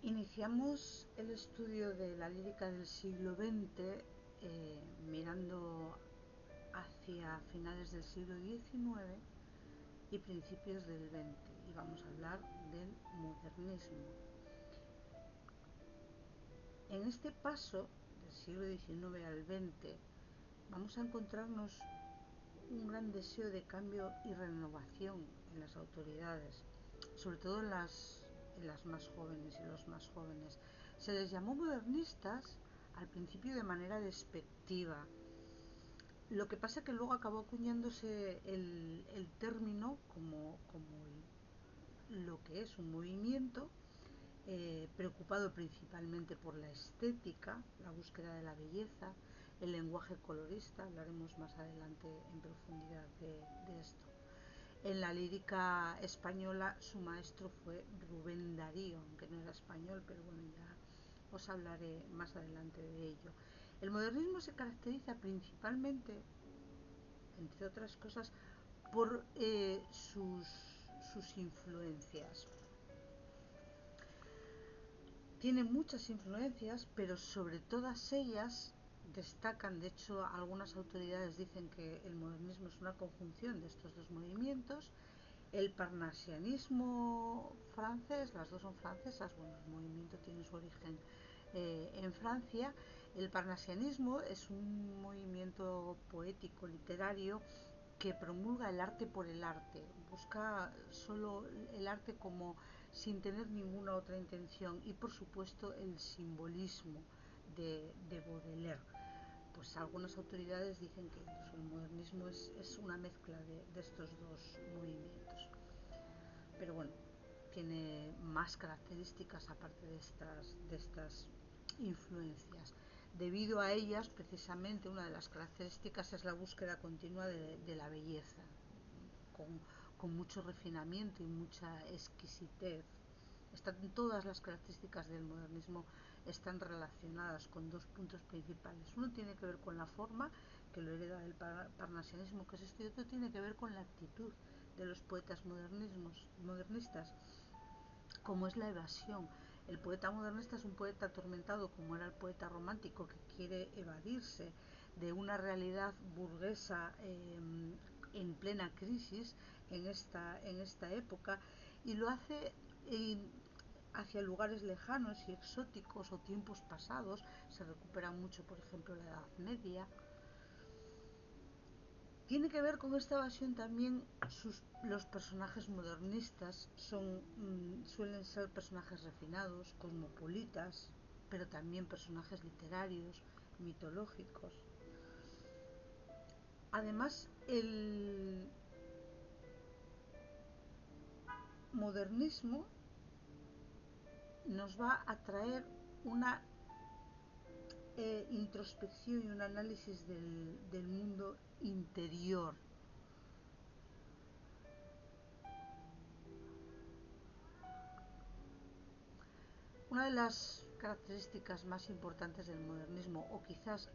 Iniciamos el estudio de la lírica del siglo XX mirando hacia finales del siglo XIX y principios del XX, y vamos a hablar del modernismo. En este paso del siglo XIX al XX vamos a encontrarnos un gran deseo de cambio y renovación en las autoridades, sobre todo en las más jóvenes y los más jóvenes. Se les llamó modernistas al principio de manera despectiva. Lo que pasa que luego acabó acuñándose el término como lo que es un movimiento preocupado principalmente por la estética, la búsqueda de la belleza, el lenguaje colorista. Hablaremos más adelante en profundidad de esto. En la lírica española su maestro fue Rubén Darío, aunque no era español, pero bueno, ya os hablaré más adelante de ello. El modernismo se caracteriza principalmente, entre otras cosas, por sus influencias. Tiene muchas influencias, pero sobre todas ellas destacan, de hecho algunas autoridades dicen que el modernismo es una conjunción de estos dos movimientos: el parnasianismo francés, las dos son francesas, bueno, el movimiento tiene su origen en Francia. El parnasianismo es un movimiento poético, literario, que promulga el arte por el arte, busca solo el arte como sin tener ninguna otra intención, y por supuesto el simbolismo de Baudelaire. Pues algunas autoridades dicen que el modernismo es una mezcla de estos dos movimientos, pero bueno, tiene más características aparte de estas influencias. Debido a ellas, precisamente, una de las características es la búsqueda continua de la belleza, con mucho refinamiento y mucha exquisitez. Todas las características del modernismo están relacionadas con dos puntos principales. Uno tiene que ver con la forma, que lo hereda del parnasianismo, que es esto, y otro tiene que ver con la actitud de los poetas modernistas, como es la evasión. El poeta modernista es un poeta atormentado, como era el poeta romántico, que quiere evadirse de una realidad burguesa en plena crisis en esta época, y lo hace hacia lugares lejanos y exóticos o tiempos pasados. Se recupera mucho, por ejemplo, la Edad Media. Tiene que ver con esta evasión también los personajes modernistas. Suelen ser personajes refinados, cosmopolitas, pero también personajes literarios, mitológicos. Además, el modernismo nos va a traer una introspección y un análisis del mundo interior. Una de las características más importantes del modernismo, o quizás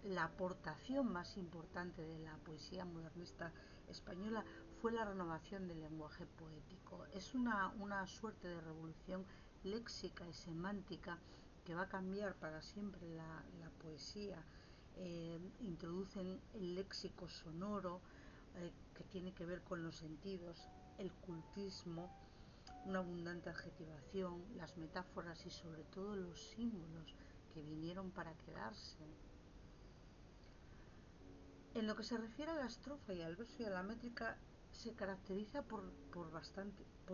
la aportación más importante de la poesía modernista española, fue la renovación del lenguaje poético. Es una suerte de revolución léxica y semántica que va a cambiar para siempre la poesía. Introducen el léxico sonoro, que tiene que ver con los sentidos, el cultismo, una abundante adjetivación, las metáforas y sobre todo los símbolos, que vinieron para quedarse. En lo que se refiere a la estrofa y al verso y a la métrica, se caracteriza por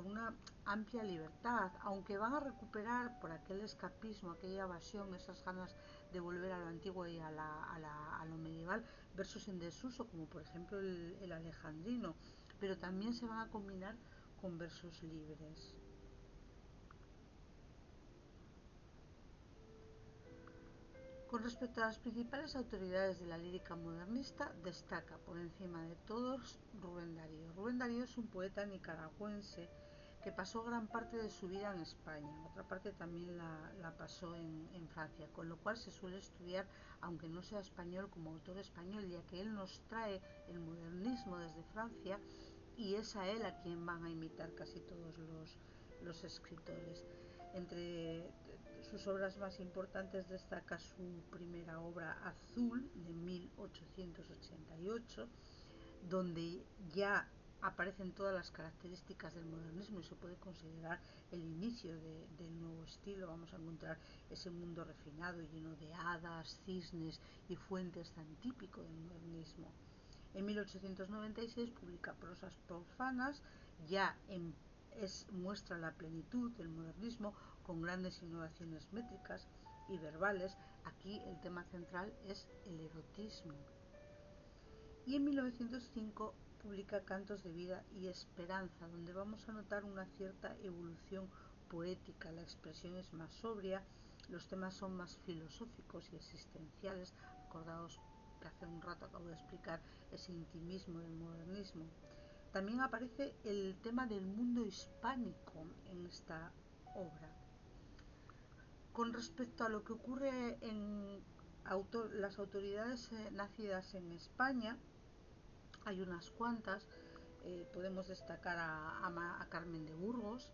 una amplia libertad, aunque van a recuperar por aquel escapismo, aquella evasión, esas ganas de volver a lo antiguo y a lo medieval, versos en desuso, como por ejemplo el alejandrino, pero también se van a combinar con versos libres. Con respecto a las principales autoridades de la lírica modernista, destaca por encima de todos Rubén Darío. Rubén Darío es un poeta nicaragüense que pasó gran parte de su vida en España, otra parte también la pasó en Francia, con lo cual se suele estudiar, aunque no sea español, como autor español, ya que él nos trae el modernismo desde Francia, y es a él a quien van a imitar casi todos los escritores. sus obras más importantes destaca su primera obra Azul de 1888, donde ya aparecen todas las características del modernismo y se puede considerar el inicio del nuevo estilo. Vamos a encontrar ese mundo refinado lleno de hadas, cisnes y fuentes tan típico del modernismo. En 1896 publica Prosas profanas, ya muestra la plenitud del modernismo con grandes innovaciones métricas y verbales. Aquí el tema central es el erotismo. Y en 1905 publica Cantos de vida y esperanza, donde vamos a notar una cierta evolución poética. La expresión es más sobria, los temas son más filosóficos y existenciales. Acordaos que hace un rato acabo de explicar ese intimismo del modernismo. También aparece el tema del mundo hispánico en esta obra. Con respecto a lo que ocurre en las autoridades nacidas en España, hay unas cuantas. Podemos destacar a Carmen de Burgos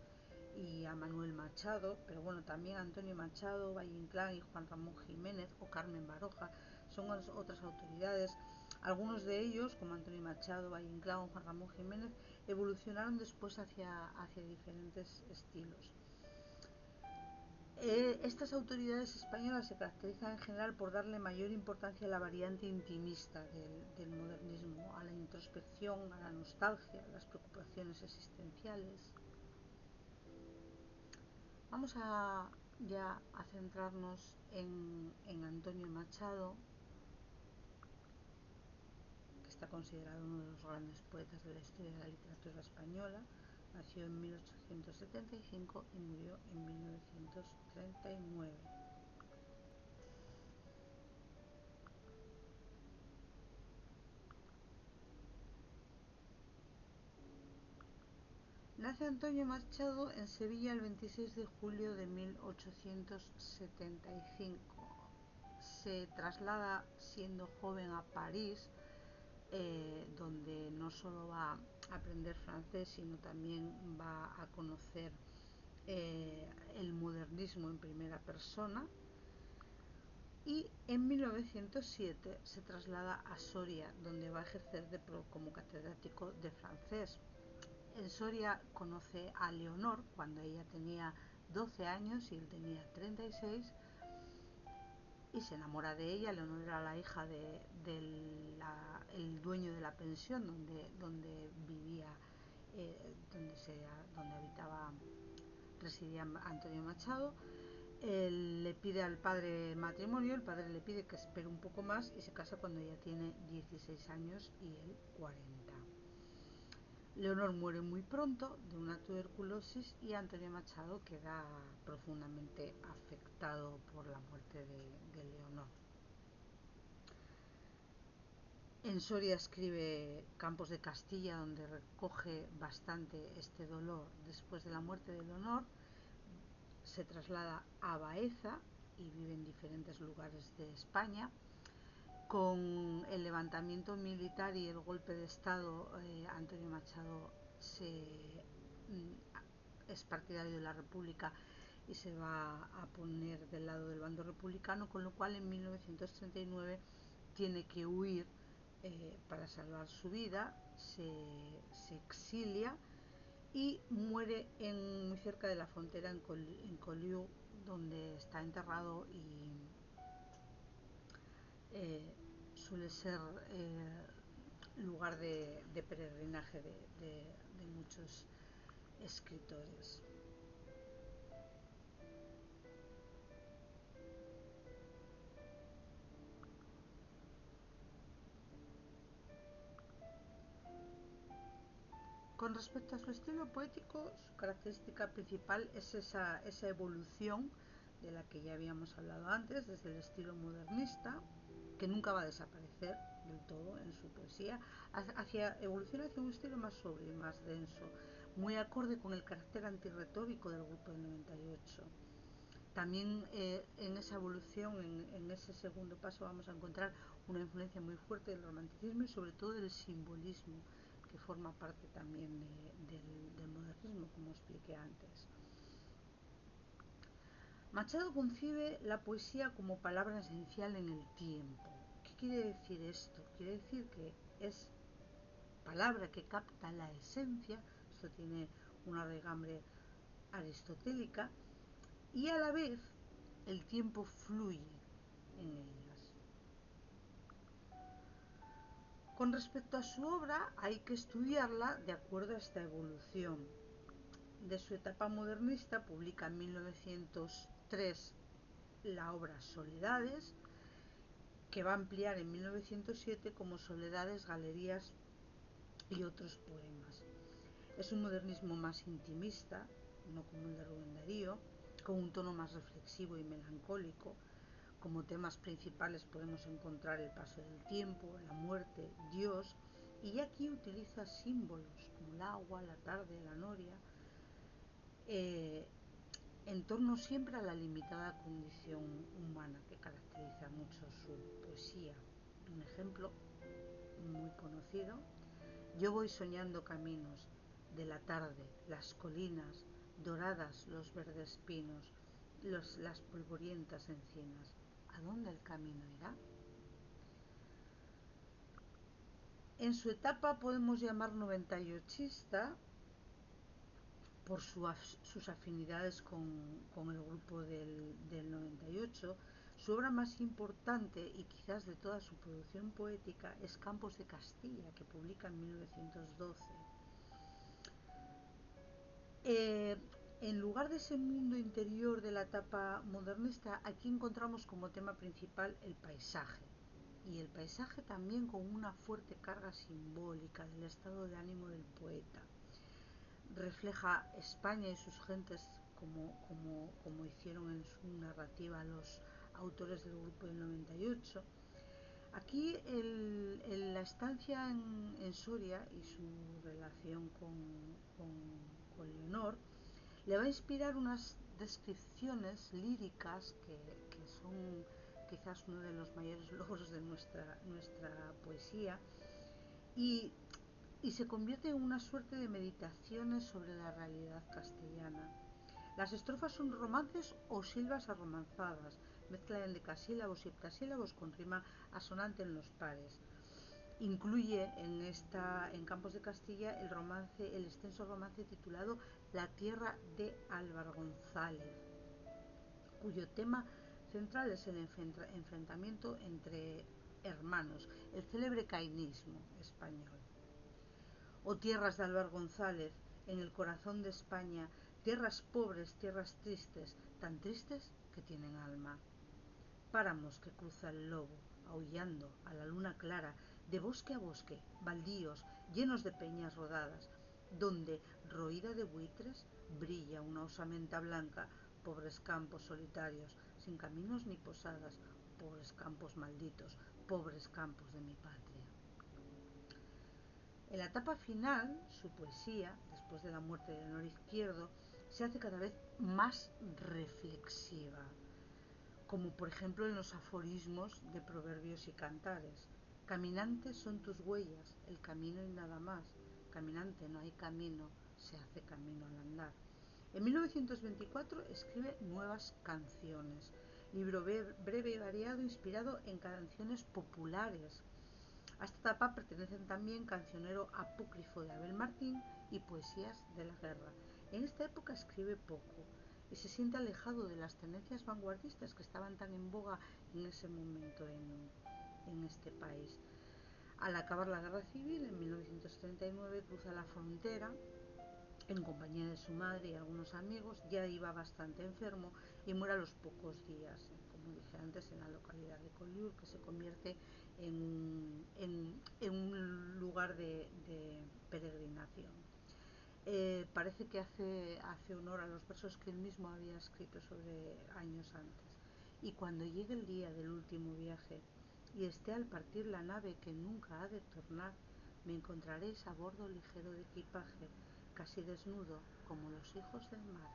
y a Manuel Machado, pero bueno, también Antonio Machado, Valle Inclán y Juan Ramón Jiménez o Carmen Baroja son otras autoridades. Algunos de ellos, como Antonio Machado, Valle Inclán o Juan Ramón Jiménez, evolucionaron después hacia diferentes estilos. Estas autoridades españolas se caracterizan en general por darle mayor importancia a la variante intimista del modernismo, a la introspección, a la nostalgia, a las preocupaciones existenciales. Vamos ya a centrarnos en Antonio Machado, que está considerado uno de los grandes poetas de la historia de la literatura española. Nació en 1875 y murió en 1939. Nace Antonio Machado en Sevilla el 26 de julio de 1875. Se traslada siendo joven a París, donde no solo va a aprender francés, sino también va a conocer el modernismo en primera persona. Y en 1907 se traslada a Soria, donde va a ejercer como catedrático de francés. En Soria conoce a Leonor cuando ella tenía 12 años y él tenía 36 y se enamora de ella. Leonor era la hija del dueño de la pensión donde vivía, donde residía Antonio Machado. Él le pide al padre matrimonio, el padre le pide que espere un poco más y se casa cuando ella tiene 16 años y él 40. Leonor muere muy pronto de una tuberculosis y Antonio Machado queda profundamente afectado por la muerte de Leonor. En Soria escribe Campos de Castilla, donde recoge bastante este dolor. Después de la muerte de Leonor, se traslada a Baeza y vive en diferentes lugares de España. Con el levantamiento militar y el golpe de Estado, Antonio Machado es partidario de la República y se va a poner del lado del bando republicano, con lo cual en 1939 tiene que huir para salvar su vida, se exilia y muere muy cerca de la frontera en Collioure, donde está enterrado y suele ser lugar de peregrinaje de muchos escritores. Con respecto a su estilo poético, su característica principal es esa evolución de la que ya habíamos hablado antes, desde el estilo modernista, que nunca va a desaparecer del todo en su poesía, evoluciona hacia un estilo más sobrio y más denso, muy acorde con el carácter antirretórico del grupo del 98. También en esa evolución, en ese segundo paso, vamos a encontrar una influencia muy fuerte del romanticismo y sobre todo del simbolismo, que forma parte también del modernismo, como expliqué antes. Machado concibe la poesía como palabra esencial en el tiempo. ¿Qué quiere decir esto? Quiere decir que es palabra que capta la esencia, esto tiene una raigambre aristotélica, y a la vez el tiempo fluye en ellas. Con respecto a su obra, hay que estudiarla de acuerdo a esta evolución. De su etapa modernista publica en 1903 la obra Soledades, que va a ampliar en 1907 como Soledades, Galerías y otros poemas. Es un modernismo más intimista, no como el de Rubén Darío, con un tono más reflexivo y melancólico. Como temas principales podemos encontrar el paso del tiempo, la muerte, Dios, y aquí utiliza símbolos como el agua, la tarde, la noria, en torno siempre a la limitada condición humana que caracteriza mucho su poesía. Un ejemplo muy conocido: yo voy soñando caminos de la tarde, las colinas doradas, los verdes pinos, las polvorientas encinas. ¿A dónde el camino irá? En su etapa podemos llamar noventayochista por sus afinidades con el grupo del 98, su obra más importante y quizás de toda su producción poética es Campos de Castilla, que publica en 1912. En lugar de ese mundo interior de la etapa modernista, aquí encontramos como tema principal el paisaje. Y el paisaje también con una fuerte carga simbólica del estado de ánimo del poeta. Refleja España y sus gentes como hicieron en su narrativa los autores del grupo del 98. Aquí la estancia en Soria y su relación con Leonor le va a inspirar unas descripciones líricas que son quizás uno de los mayores logros de nuestra poesía, y se convierte en una suerte de meditaciones sobre la realidad castellana. Las estrofas son romances o silvas arromanzadas, mezcla de endecasílabos y heptasílabos con rima asonante en los pares. Incluye en Campos de Castilla el extenso romance titulado La tierra de Álvaro González, cuyo tema central es el enfrentamiento entre hermanos, el célebre cainismo español. Oh tierras de Álvaro González, en el corazón de España, tierras pobres, tierras tristes, tan tristes que tienen alma. Páramos que cruza el lobo, aullando a la luna clara, de bosque a bosque, baldíos, llenos de peñas rodadas, donde, roída de buitres, brilla una osamenta blanca, pobres campos solitarios, sin caminos ni posadas, pobres campos malditos, pobres campos de mi patria. En la etapa final, su poesía, después de la muerte de Leonor Izquierdo, se hace cada vez más reflexiva, como por ejemplo en los aforismos de proverbios y cantares. Caminantes son tus huellas, el camino y nada más. Caminante, no hay camino, se hace camino al andar. En 1924 escribe Nuevas canciones, libro breve y variado inspirado en canciones populares. A esta etapa pertenecen también Cancionero apócrifo de Abel Martín y Poesías de la guerra. En esta época escribe poco y se siente alejado de las tendencias vanguardistas que estaban tan en boga en ese momento en este país. Al acabar la guerra civil, en 1939, cruza la frontera en compañía de su madre y algunos amigos. Ya iba bastante enfermo y muere a los pocos días, como dije antes, en la localidad de Collioure, que se convierte en un lugar de peregrinación. Parece que hace honor a los versos que él mismo había escrito sobre años antes. Y cuando llegue el día del último viaje y esté al partir la nave que nunca ha de tornar, me encontraréis a bordo ligero de equipaje, casi desnudo como los hijos del mar.